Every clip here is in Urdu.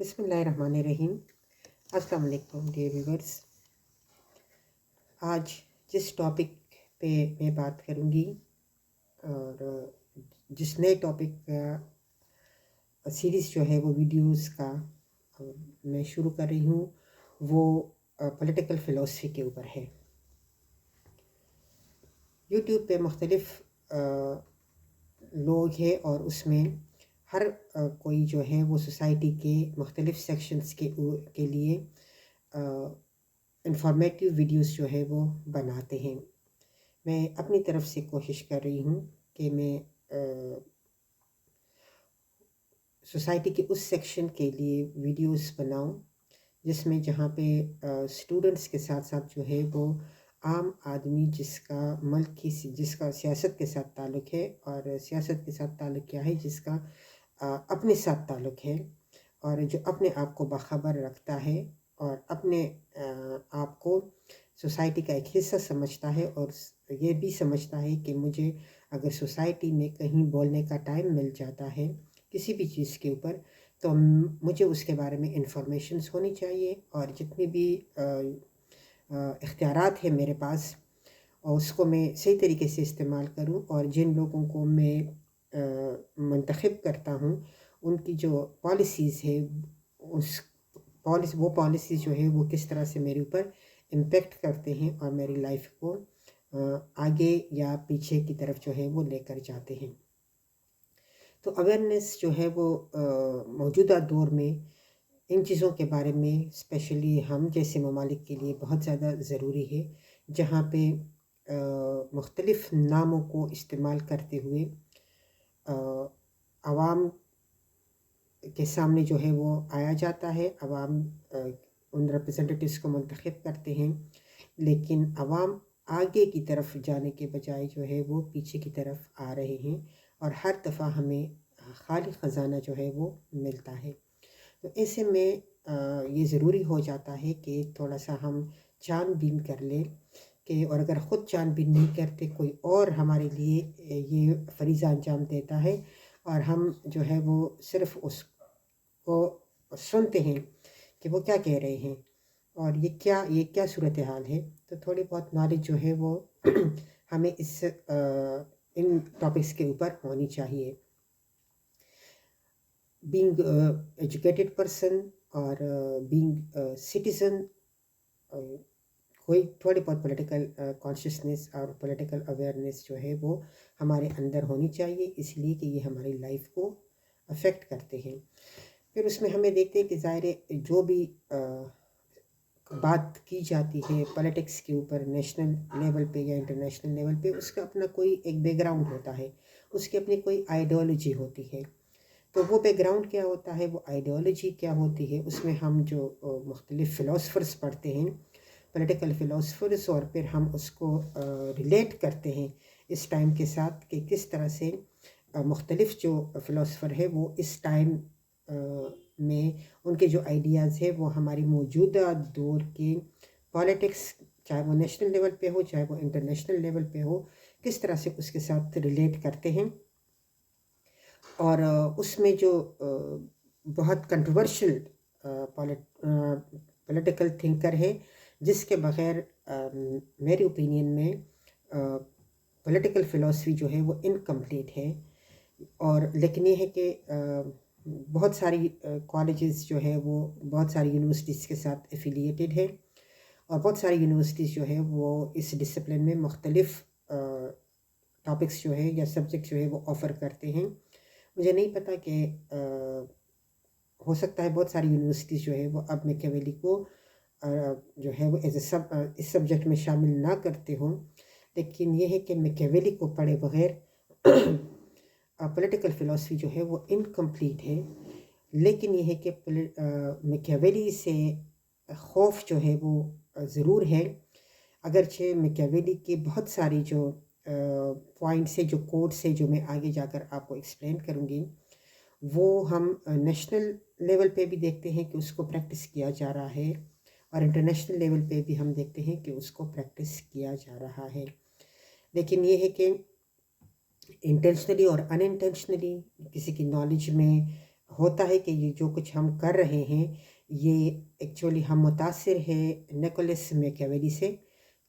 بسم اللہ الرحمن الرحیم۔ السلام علیکم ڈیئر ویورس۔ آج جس ٹاپک پہ میں بات کروں گی اور جس نئے ٹاپک کا سیریز جو ہے وہ ویڈیوز کا میں شروع کر رہی ہوں، وہ پولیٹیکل فلسفی کے اوپر ہے۔ یوٹیوب پہ مختلف لوگ ہیں اور اس میں ہر کوئی جو ہے وہ سوسائٹی کے مختلف سیکشنز کے لیے انفارمیٹیو ویڈیوز جو ہے وہ بناتے ہیں۔ میں اپنی طرف سے کوشش کر رہی ہوں کہ میں سوسائٹی کے اس سیکشن کے لیے ویڈیوز بناؤں جس میں جہاں پہ اسٹوڈنٹس کے ساتھ ساتھ جو ہے وہ عام آدمی جس کا جس کا سیاست کے ساتھ تعلق ہے، اور سیاست کے ساتھ تعلق کیا ہے، جس کا اپنے ساتھ تعلق ہے اور جو اپنے آپ کو باخبر رکھتا ہے اور اپنے آپ کو سوسائٹی کا ایک حصہ سمجھتا ہے، اور یہ بھی سمجھتا ہے کہ مجھے اگر سوسائٹی میں کہیں بولنے کا ٹائم مل جاتا ہے کسی بھی چیز کے اوپر تو مجھے اس کے بارے میں انفارمیشنز ہونی چاہیے، اور جتنی بھی اختیارات ہیں میرے پاس اور اس کو میں صحیح طریقے سے استعمال کروں، اور جن لوگوں کو میں منتخب کرتا ہوں ان کی جو پالیسیز ہے وہ پالیسیز جو ہے وہ کس طرح سے میرے اوپر امپیکٹ کرتے ہیں اور میری لائف کو آگے یا پیچھے کی طرف جو ہے وہ لے کر جاتے ہیں۔ تو اویئرنیس جو ہے وہ موجودہ دور میں ان چیزوں کے بارے میں اسپیشلی ہم جیسے ممالک کے لیے بہت زیادہ ضروری ہے، جہاں پہ مختلف ناموں کو استعمال کرتے ہوئے عوام کے سامنے جو ہے وہ آیا جاتا ہے۔ عوام ان ریپرزنٹیٹیوز کو منتخب کرتے ہیں، لیکن عوام آگے کی طرف جانے کے بجائے جو ہے وہ پیچھے کی طرف آ رہے ہیں، اور ہر دفعہ ہمیں خالی خزانہ جو ہے وہ ملتا ہے۔ تو ایسے میں یہ ضروری ہو جاتا ہے کہ تھوڑا سا ہم چھان بین کر لیں کہ، اور اگر خود چھان بین نہیں کرتے کوئی اور ہمارے لیے یہ فریضہ انجام دیتا ہے اور ہم جو ہے وہ صرف اس کو سنتے ہیں کہ وہ کیا کہہ رہے ہیں اور یہ کیا صورتحال ہے، تو تھوڑی بہت نالج جو ہے وہ ہمیں ان ٹاپکس کے اوپر ہونی چاہیے۔ بینگ ایجوکیٹڈ پرسن اور بینگ سٹیزن، کوئی تھوڑی بہت پولیٹیکل کانشیسنیس اور پولیٹیکل اویئرنیس جو ہے وہ ہمارے اندر ہونی چاہیے، اس لیے کہ یہ ہماری لائف کو افیکٹ کرتے ہیں۔ پھر اس میں ہمیں دیکھتے ہیں کہ ظاہر جو بھی بات کی جاتی ہے پولیٹکس کے اوپر نیشنل لیول پہ یا انٹرنیشنل لیول پہ، اس کا اپنا کوئی ایک بیک گراؤنڈ ہوتا ہے، اس کی اپنی کوئی آئیڈیالوجی ہوتی ہے۔ تو وہ بیک گراؤنڈ کیا ہوتا ہے، وہ آئیڈیالوجی کیا ہوتی ہے، اس میں ہم جو مختلف فلاسفرز پڑھتے ہیں، پولیٹیکل فلاسفرز، اور پھر ہم اس کو ریلیٹ کرتے ہیں اس ٹائم کے ساتھ کہ کس طرح سے مختلف جو فلاسفر ہے وہ اس ٹائم میں ان کے جو آئیڈیاز ہے وہ ہماری موجودہ دور کے پالیٹکس، چاہے وہ نیشنل لیول پہ ہو چاہے وہ انٹرنیشنل لیول پہ ہو، کس طرح سے اس کے ساتھ ریلیٹ کرتے ہیں۔ اور اس میں جو بہت کنٹروورشل پولیٹیکل تھنکر ہے جس کے بغیر میری اوپینین میں پولیٹیکل فلسفی جو ہے وہ انکمپلیٹ ہے۔ اور لیکن یہ ہے کہ بہت ساری کالجز جو ہے وہ بہت ساری یونیورسٹیز کے ساتھ ایفیلیٹڈ ہے، اور بہت ساری یونیورسٹیز جو ہے وہ اس ڈسپلن میں مختلف ٹاپکس جو ہے یا سبجیکٹ جو ہے وہ آفر کرتے ہیں۔ مجھے نہیں پتہ کہ ہو سکتا ہے بہت ساری یونیورسٹیز جو ہے وہ اب میکیاویلی کو جو ہے وہ اس سبجیکٹ میں شامل نہ کرتے ہوں، لیکن یہ ہے کہ میکیاویلی کو پڑھے بغیر پولیٹیکل فلسفی جو ہے وہ انکمپلیٹ ہے۔ لیکن یہ ہے کہ میکیاویلی سے خوف جو ہے وہ ضرور ہے، اگرچہ میکیاویلی کے بہت ساری جو پوائنٹس ہے، جو کوٹس ہے، جو میں آگے جا کر آپ کو ایکسپلین کروں گی، وہ ہم نیشنل لیول پہ بھی دیکھتے ہیں کہ اس کو پریکٹس کیا جا رہا ہے، اور انٹرنیشنل لیول پہ بھی ہم دیکھتے ہیں کہ اس کو پریکٹس کیا جا رہا ہے۔ لیکن یہ ہے کہ انٹینشنلی اور ان انٹینشنلی کسی کی نالج میں ہوتا ہے کہ یہ جو کچھ ہم کر رہے ہیں یہ ایکچولی ہم متاثر ہیں نکولس میکیاویلی سے.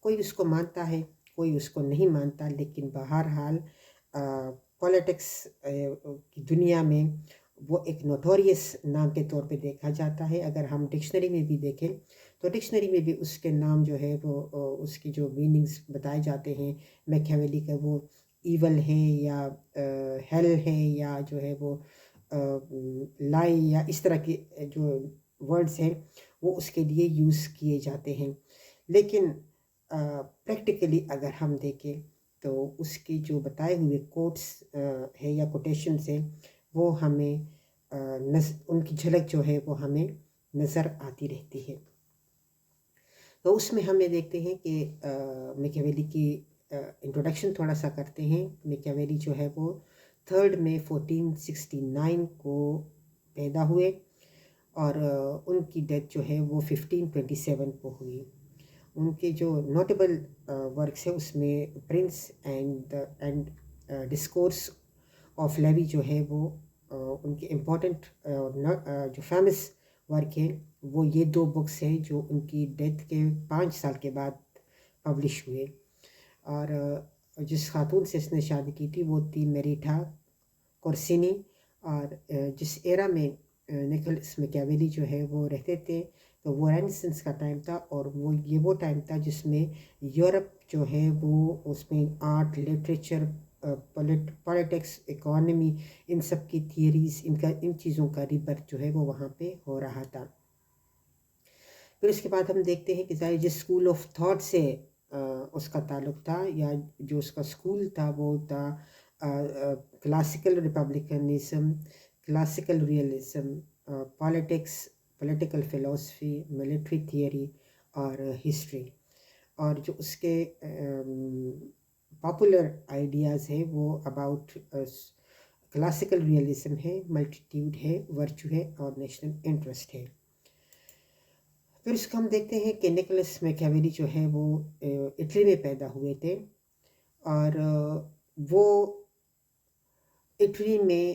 کوئی اس کو مانتا ہے، کوئی اس کو نہیں مانتا، لیکن بہرحال پولیٹکس کی دنیا میں وہ ایک نوٹوریس نام کے طور پہ دیکھا جاتا ہے. اگر ہم ڈکشنری میں بھی دیکھیں تو ڈکشنری میں بھی اس کے نام جو ہے وہ اس کی جو میننگز بتائے جاتے ہیں میکیاویلی کا، وہ ایول ہے یا ہیل ہے یا جو ہے وہ لائی یا اس طرح کے جو ورڈز ہیں وہ اس کے لیے یوز کیے جاتے ہیں. لیکن پریکٹیکلی اگر ہم دیکھیں تو اس کی جو بتائے ہوئے کوٹس ہے یا کوٹیشنز ہیں وہ ہمیں ان کی جھلک جو ہے وہ ہمیں نظر آتی رہتی ہے. تو اس میں ہم یہ دیکھتے ہیں کہ میکیاویلی کی انٹروڈکشن تھوڑا سا کرتے ہیں. میکیاویلی جو ہے وہ 3 مئی 1469 کو پیدا ہوئے اور ان کی ڈیتھ جو ہے وہ 1527 کو ہوئی. ان کے جو نوٹیبل ورکس ہیں اس میں prince and discourse of levy جو ہے وہ ان کے امپورٹنٹ جو فیمس ورک ہیں وہ یہ 2 بکس ہیں جو ان کی ڈیتھ کے 5 سال کے بعد پبلش ہوئے. اور جس خاتون سے اس نے شادی کی تھی وہ تھی میریٹا کورسینی. اور جس ایرا میں نکولس میکیاویلی جو ہے وہ رہتے تھے تو وہ رینیسنس کا ٹائم تھا، اور وہ ٹائم تھا جس میں یورپ جو ہے وہ اس میں آرٹ، لٹریچر، پولیٹکس، اکانومی، ان سب کی تھیوریز، ان چیزوں کا ریبرتھ جو ہے وہ وہاں پہ ہو رہا تھا. پھر اس کے بعد ہم دیکھتے ہیں کہ ظاہر جس اسکول آف تھاٹ سے اس کا تعلق تھا یا جو اس کا اسکول تھا وہ تھا کلاسیکل ریپبلکنزم، کلاسیکل ریئلزم، پولیٹیکل فلسفی، ملٹری تھیوری اور ہسٹری. اور جو اس کے پاپولر آئیڈیاز ہیں وہ اباؤٹ کلاسیکل ریئلزم ہے، ملٹیٹیوڈ ہے، ورچو ہے اور نیشنل انٹرسٹ ہے. پھر اس کو ہم دیکھتے ہیں کہ نکولس میکیاویلی جو ہے وہ اٹلی میں پیدا ہوئے تھے، اور وہ اٹلی میں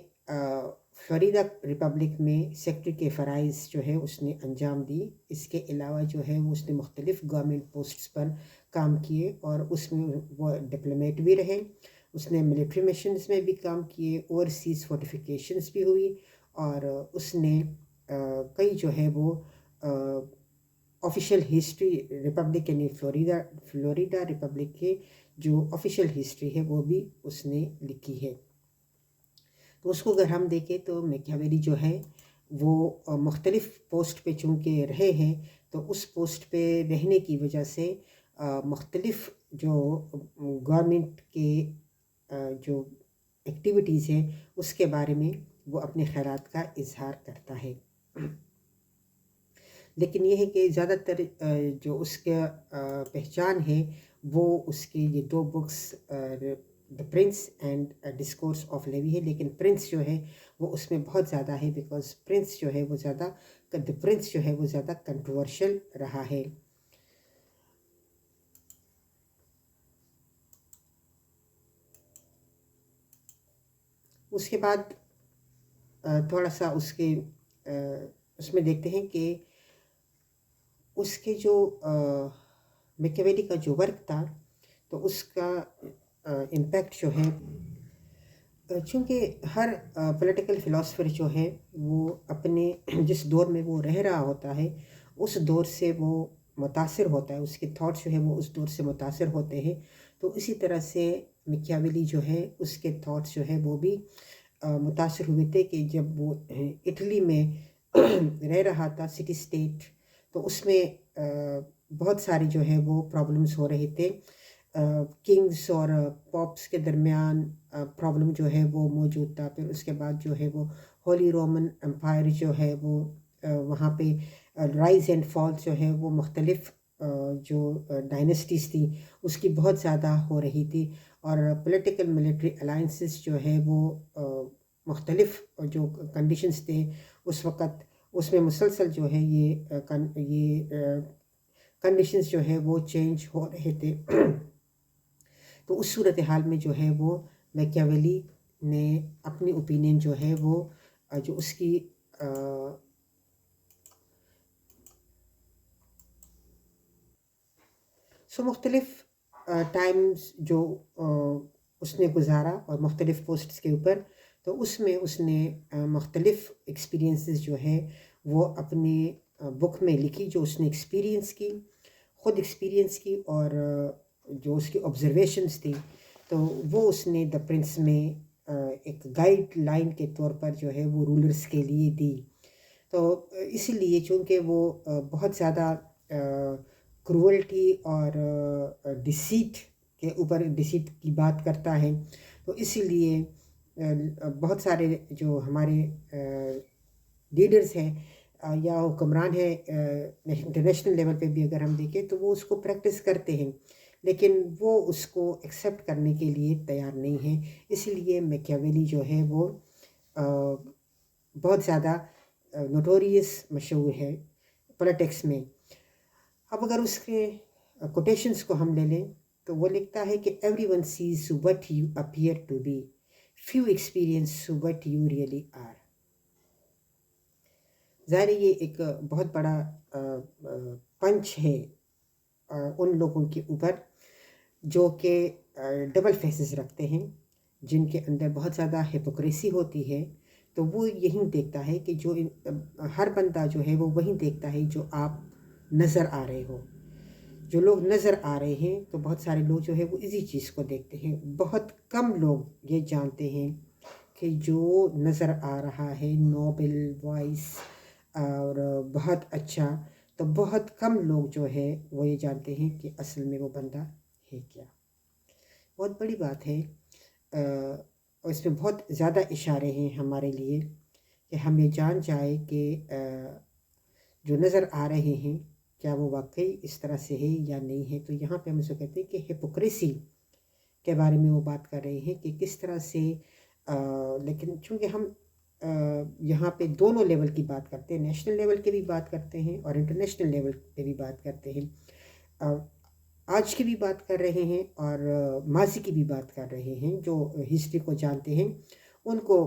فلوریڈا ریپبلک میں سیکٹری کے فرائض جو ہے اس نے انجام دی. اس کے علاوہ جو ہے اس نے مختلف گورنمنٹ پوسٹس پر کام کیے اور اس میں وہ ڈپلومیٹ بھی رہے. اس نے ملٹری مشنز میں بھی کام کیے، اوورسیز فورٹیفیکیشنز بھی ہوئی، اور اس نے کئی جو ہے وہ آفیشیل ہسٹری ریپبلک یعنی فلوریڈا ریپبلک کے جو آفیشیل ہسٹری ہے وہ بھی اس نے لکھی ہے. تو اس کو اگر ہم دیکھیں تو میکیاویلی جو ہے وہ مختلف پوسٹ پہ چونکہ رہے ہیں تو اس پوسٹ پہ رہنے کی وجہ سے مختلف جو گورنمنٹ کے جو ایکٹیویٹیز ہیں اس کے بارے میں وہ اپنے خیالات کا اظہار کرتا ہے. لیکن یہ ہے کہ زیادہ تر جو اس کا پہچان ہے وہ اس کے یہ 2 books the prince and discourse of levy ہے. لیکن پرنس جو ہے وہ اس میں بہت زیادہ ہے، بیکاز پرنس جو ہے وہ زیادہ کنٹروورشل رہا ہے. اس کے بعد تھوڑا سا اس میں دیکھتے ہیں کہ اس کے جو میکیاویلی کا جو ورک تھا تو اس کا امپیکٹ جو ہے، چونکہ ہر پولیٹیکل فلاسفر جو ہے وہ اپنے جس دور میں وہ رہ رہا ہوتا ہے اس دور سے وہ متاثر ہوتا ہے، اس کے تھاٹس جو ہے وہ اس دور سے متاثر ہوتے ہیں. تو اسی طرح سے میکیاویلی جو ہے اس کے تھاٹس جو ہے وہ بھی متاثر ہوئے تھے کہ جب وہ اٹلی میں رہ رہا تھا سٹی اسٹیٹ، تو اس میں بہت ساری جو ہے وہ پرابلمس ہو رہے تھے. کنگس اور پاپس کے درمیان پرابلم جو ہے وہ موجود تھا. پھر اس کے بعد جو ہے وہ ہولی رومن امپائر جو ہے وہ وہاں پہ رائز اینڈ فال جو ہے وہ مختلف جو ڈائنسٹیز تھیں اس کی بہت زیادہ ہو رہی تھی، اور پولیٹیکل ملٹری الائنسز جو ہے وہ مختلف جو کنڈیشنز تھے اس وقت اس میں مسلسل جو ہے یہ کنڈیشنز جو ہے وہ چینج ہو رہے تھے. تو اس صورتحال میں جو ہے وہ میکیاویلی نے اپنی اوپینین جو ہے وہ جو اس کی مختلف ٹائمز جو اس نے گزارا اور مختلف پوسٹس کے اوپر، تو اس میں اس نے مختلف ایکسپیرینسز جو ہے وہ اپنے بک میں لکھی، جو اس نے ایکسپیرینس کی، خود ایکسپیرینس کی، اور جو اس کی آبزرویشنز تھی، تو وہ اس نے دا پرنس میں ایک گائیڈ لائن کے طور پر جو ہے وہ رولرز کے لیے دی. تو اسی لیے چونکہ وہ بہت زیادہ کروئلٹی اور ڈیسیٹ کے اوپر ڈیسیٹ کی بات کرتا ہے، تو اسی لیے بہت سارے جو ہمارے لیڈرز ہیں یا حکمران ہیں انٹرنیشنل لیول پہ بھی اگر ہم دیکھیں تو وہ اس کو پریکٹس کرتے ہیں، لیکن وہ اس کو ایکسیپٹ کرنے کے لیے تیار نہیں ہیں. اسی لیے میکیاویلی جو ہے وہ بہت زیادہ نوٹوریس مشہور ہے پولیٹکس میں. اب اگر اس کے کوٹیشنز کو ہم لے لیں تو وہ لکھتا ہے کہ everyone sees what you appear to be, few experience what you really are. ظاہر یہ ایک بہت بڑا پنچ ہے ان لوگوں کے اوپر جو کہ ڈبل فیسز رکھتے ہیں، جن کے اندر بہت زیادہ ہپوکریسی ہوتی ہے. تو وہ یہی دیکھتا ہے کہ جو ہر بندہ جو ہے وہ وہی دیکھتا ہے جو آپ نظر آ رہے ہو. جو لوگ نظر آ رہے ہیں تو بہت سارے لوگ جو ہے وہ اسی چیز کو دیکھتے ہیں. بہت کم لوگ یہ جانتے ہیں کہ جو نظر آ رہا ہے نوبل وائس اور بہت اچھا، تو بہت کم لوگ جو ہے وہ یہ جانتے ہیں کہ اصل میں وہ بندہ ہے کیا. بہت بڑی بات ہے، اور اس میں بہت زیادہ اشارے ہیں ہمارے لیے کہ ہم یہ جان جائے کہ جو نظر آ رہے ہیں کیا وہ واقعی اس طرح سے ہے یا نہیں ہے. تو یہاں پہ ہم اسے کہتے ہیں کہ ہپوکریسی کے بارے میں وہ بات کر رہے ہیں کہ کس طرح سے لیکن چونکہ ہم یہاں پہ دونوں لیول کی بات کرتے ہیں، نیشنل لیول کے بھی بات کرتے ہیں اور انٹرنیشنل لیول پہ بھی بات کرتے ہیں، آج کی بھی بات کر رہے ہیں اور ماضی کی بھی بات کر رہے ہیں. جو ہسٹری کو جانتے ہیں ان کو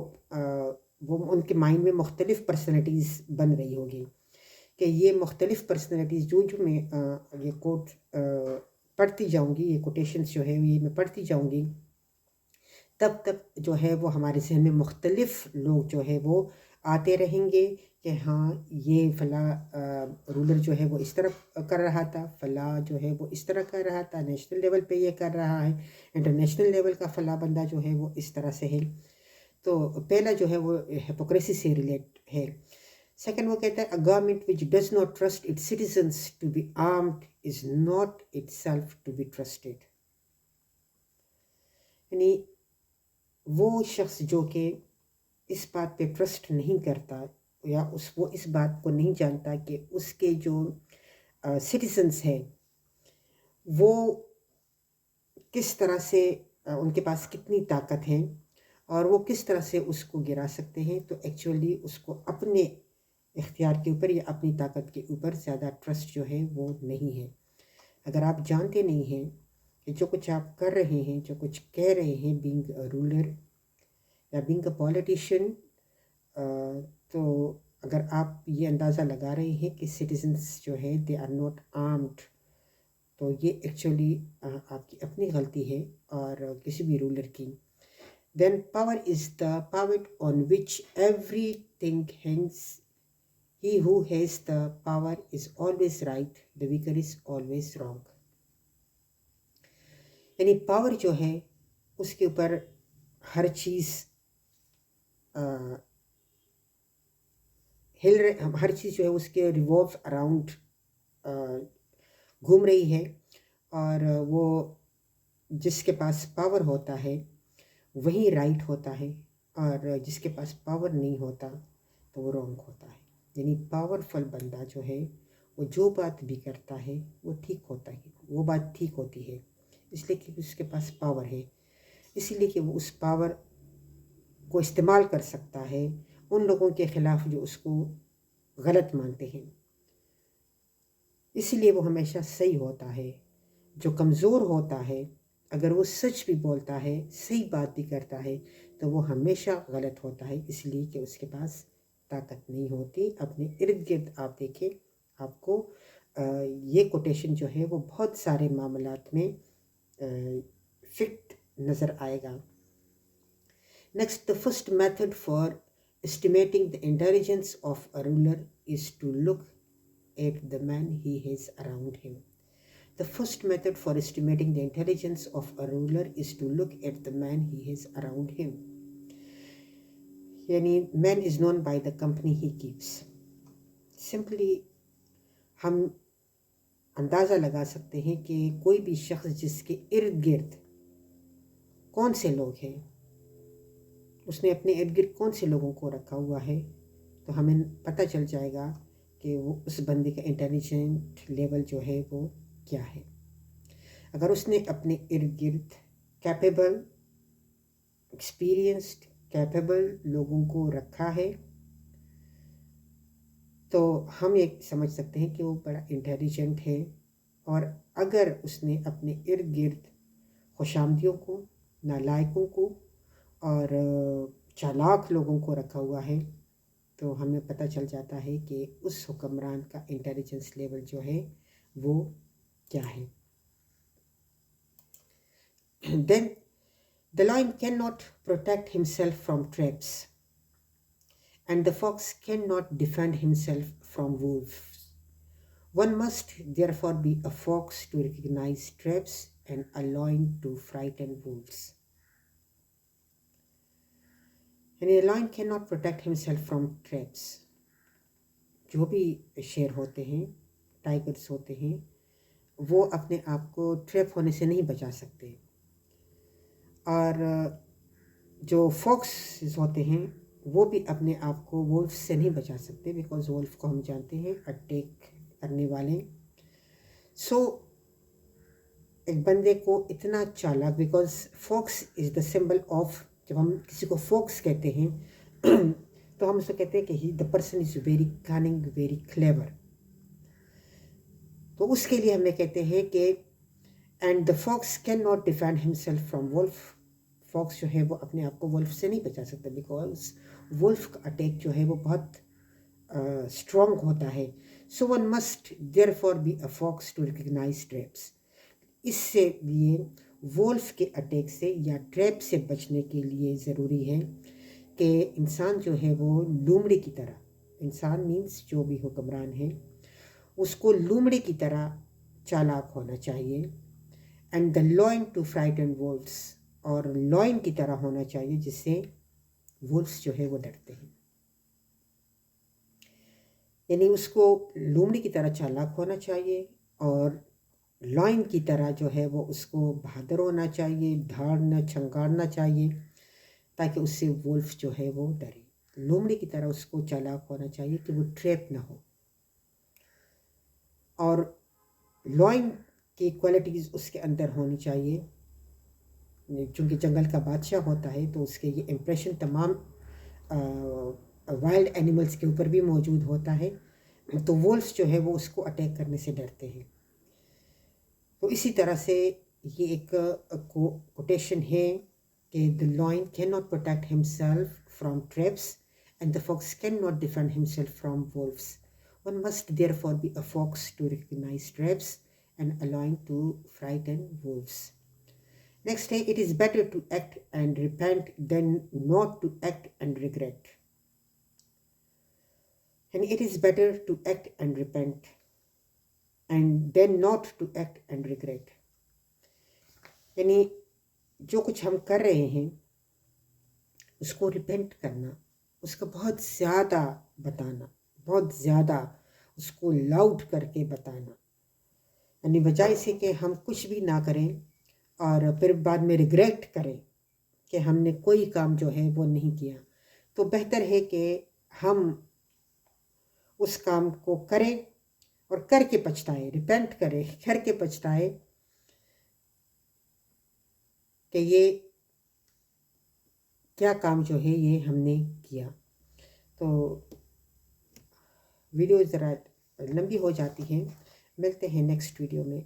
وہ ان کے مائنڈ میں مختلف پرسنالٹیز بن رہی ہوگی کہ یہ مختلف پرسنالٹیز جو میں یہ کوٹ پڑھتی جاؤں گی، یہ کوٹیشنز جو ہے یہ میں پڑھتی جاؤں گی، تب تک جو ہے وہ ہمارے ذہن میں مختلف لوگ جو ہے وہ آتے رہیں گے کہ ہاں یہ فلاں رولر جو ہے وہ اس طرح کر رہا تھا، فلاں جو ہے وہ اس طرح کر رہا تھا، نیشنل لیول پہ یہ کر رہا ہے، انٹرنیشنل لیول کا فلاں بندہ جو ہے وہ اس طرح سے ہے. تو پہلا جو ہے وہ ہپوکریسی سے ریلیٹ ہے. سیکنڈ وہ کہتا ہے a government which does not trust its citizens to be armed is not itself to be trusted. یعنی وہ شخص جو کہ اس بات پہ ٹرسٹ نہیں کرتا یا وہ اس بات کو نہیں جانتا کہ اس کے جو سٹیزنس ہیں وہ کس طرح سے ان کے پاس کتنی طاقت ہے اور وہ کس طرح سے اس کو گرا سکتے ہیں، تو ایکچولی اس کو اپنے اختیار کے اوپر یا اپنی طاقت کے اوپر زیادہ ٹرسٹ جو ہے وہ نہیں ہے. اگر آپ جانتے نہیں ہیں کہ جو کچھ آپ کر رہے ہیں، جو کچھ کہہ رہے ہیں بینگ اے رولر یا بینگ اے پولیٹیشین، تو اگر آپ یہ اندازہ لگا رہے ہیں کہ سٹیزنس جو ہے دے آر ناٹ آرمڈ، تو یہ ایکچولی آپ کی اپنی غلطی ہے اور کسی بھی رولر کی. Then power is the power on which everything hangs. He who has the power is always right, the weaker is always wrong. یعنی پاور جو ہے اس کے اوپر ہر چیز ہر چیز جو ہے اس کے ریوالو اراؤنڈ گھوم رہی ہے، اور وہ جس کے پاس پاور ہوتا ہے وہی رائٹ ہوتا ہے، اور جس کے پاس پاور نہیں ہوتا تو وہ رانگ ہوتا ہے. یعنی پاورفل بندہ جو ہے وہ جو بات بھی کرتا ہے وہ ٹھیک ہوتا ہے، وہ بات ٹھیک ہوتی ہے، اس لیے کہ اس کے پاس پاور ہے، اسی لیے کہ وہ اس پاور کو استعمال کر سکتا ہے ان لوگوں کے خلاف جو اس کو غلط مانتے ہیں. اسی لیے وہ ہمیشہ صحیح ہوتا ہے. جو کمزور ہوتا ہے اگر وہ سچ بھی بولتا ہے، صحیح بات بھی کرتا ہے، تو وہ ہمیشہ غلط ہوتا ہے، اس لیے کہ اس کے پاس طاقت نہیں ہوتی۔ اپنے ارد گرد آپ دیکھیں، آپ کو یہ کوٹیشن جو ہے وہ بہت سارے معاملات میں فٹ نظر آئے گا۔ Next, the first method for estimating the intelligence of a ruler is to look at the man he has around him. The first method for estimating the intelligence of a ruler is to look at the man he has around him. یعنی man is known by the company he keeps. Simply ہم اندازہ لگا سکتے ہیں کہ کوئی بھی شخص جس کے ارد گرد کون سے لوگ ہیں، اس نے اپنے ارد گرد کون سے لوگوں کو رکھا ہوا ہے، تو ہمیں پتہ چل جائے گا کہ وہ اس بندے کا انٹیلیجنٹ لیول جو ہے وہ کیا ہے۔ اگر اس نے اپنے ارد گرد کیپیبل، ایکسپیرینسڈ، کیپیبل لوگوں کو رکھا ہے تو ہم یہ سمجھ سکتے ہیں کہ وہ بڑا انٹیلیجنٹ ہے۔ اور اگر اس نے اپنے ارد گرد خوش آمدیوں کو، نالائقوں کو اور چالاک لوگوں کو رکھا ہوا ہے تو ہمیں پتہ چل جاتا ہے کہ اس حکمران کا انٹیلیجنس لیول جو ہے وہ کیا ہے۔ Then the lion cannot protect himself from traps, and the fox cannot defend himself from wolves. One must therefore be a fox to recognize traps and a lion to frighten wolves. And a lion cannot protect himself from traps. جو بھی شیر ہوتے ہیں، ٹائگرز ہوتے ہیں، وہ اپنے آپ کو ٹریپ ہونے سے نہیں بچا سکتے۔ اور جو فاکسز ہوتے ہیں وہ بھی اپنے آپ کو وولف سے نہیں بچا سکتے، بیکاز وولف کو ہم جانتے ہیں اٹیک کرنے والے۔ سو ایک بندے کو اتنا چالاک، because Fox is the symbol of, جب ہم کسی کو فاکس کہتے ہیں تو ہم اس کو کہتے ہیں کہ the person is very cunning, very clever. تو اس کے لیے ہم یہ کہتے ہیں کہ and the fox can not defend himself from wolf. Fox جو ہے وہ اپنے آپ کو وولف سے نہیں بچا سکتا، بیکاز وولف کا اٹیک جو ہے وہ بہت اسٹرانگ ہوتا ہے۔ So one must therefore be a fox to recognise traps. اس سے لیے وولف کے اٹیک سے یا ٹریپ سے بچنے کے لیے ضروری ہے کہ انسان جو ہے وہ لومڑی کی طرح، انسان مینس جو بھی حکمران ہے، اس کو لومڑی کی طرح چالاک ہونا چاہیے۔ اینڈ دا لائن ٹو فرائٹن وولفس، اور لائن کی طرح ہونا چاہیے جس سے وولفس جو ہے وہ ڈرتے ہیں۔ یعنی اس کو لومڑی کی طرح چالاک ہونا چاہیے اور لائن کی طرح جو ہے وہ اس کو بہادر ہونا چاہیے، دھاڑنا چھنکارنا چاہیے تاکہ اس سے وولف جو ہے وہ ڈرے۔ لومڑی کی طرح اس کو چالاک ہونا چاہیے کہ وہ ٹریپ نہ ہو، اور لائن کی کوالٹیز اس کے اندر ہونی چاہیے۔ چونکہ جنگل کا بادشاہ ہوتا ہے تو اس کے یہ امپریشن تمام وائلڈ اینیملز کے اوپر بھی موجود ہوتا ہے، تو وولفس جو ہے وہ اس کو اٹیک کرنے سے ڈرتے ہیں۔ تو اسی طرح سے یہ ایک کوٹیشن ہے کہ the lion cannot protect himself from traps and the fox cannot defend himself from wolves. One must therefore be a fox to recognize traps and a lion to frighten wolves. Next ہے it is better to act and repent than not to act and regret. And it is better to act and repent and then not to act and regret. یعنی جو کچھ ہم کر رہے ہیں اس کو ریپینٹ کرنا، اس کا بہت زیادہ بتانا، بہت زیادہ اس کو لاؤڈ کر کے بتانا، یعنی بجائے سے کہ ہم کچھ بھی نہ کریں اور پھر بعد میں ریگریٹ کریں کہ ہم نے کوئی کام جو ہے وہ نہیں کیا، تو بہتر ہے کہ ہم اس کام کو کریں اور کر کے پچھتائے، ریپینٹ کرے، کر کے پچھتائے کہ یہ کیا کام جو ہے یہ ہم نے کیا۔ تو ویڈیو ذرا لمبی ہو جاتی ہے، ملتے ہیں نیکسٹ ویڈیو میں۔